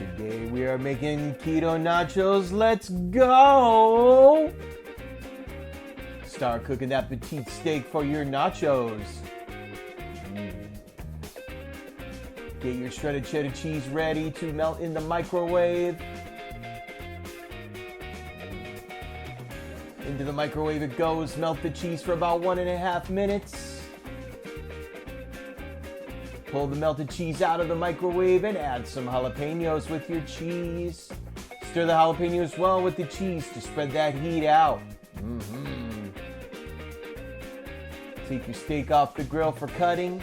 Today we are making keto nachos. Let's go! Start cooking that petite steak for your nachos. Get your shredded cheddar cheese ready to melt in the microwave. Into the microwave it goes. Melt the cheese for about 1.5 minutes. Pull the melted cheese out of the microwave and add some jalapenos with your cheese. Stir the jalapenos well with the cheese to spread that heat out. Take your steak off the grill for cutting.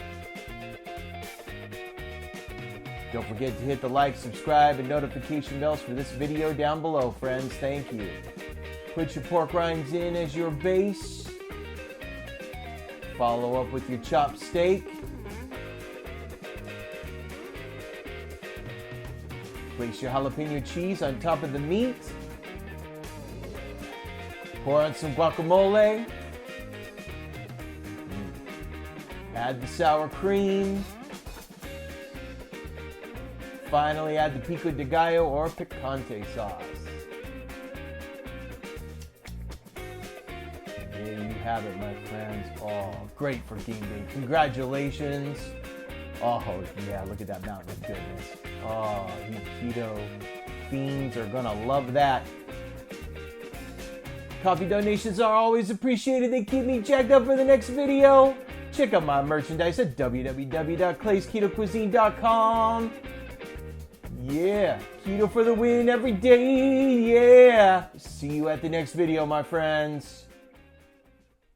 Don't forget to hit the like, subscribe, and notification bells for this video down below, friends. Thank you. Put your pork rinds in as your base. Follow up with your chopped steak. Place your jalapeno cheese on top of the meat. Pour on some guacamole. Add the sour cream. Finally, add the pico de gallo or picante sauce. There you have it, my friends. Oh, great for game day. Congratulations. Oh, yeah, look at that mountain of goodness. Oh, you keto fiends are gonna love that. Coffee donations are always appreciated. They keep me jacked up for the next video. Check out my merchandise at www.claysketocuisine.com. Yeah, keto for the win every day. Yeah. See you at the next video, my friends.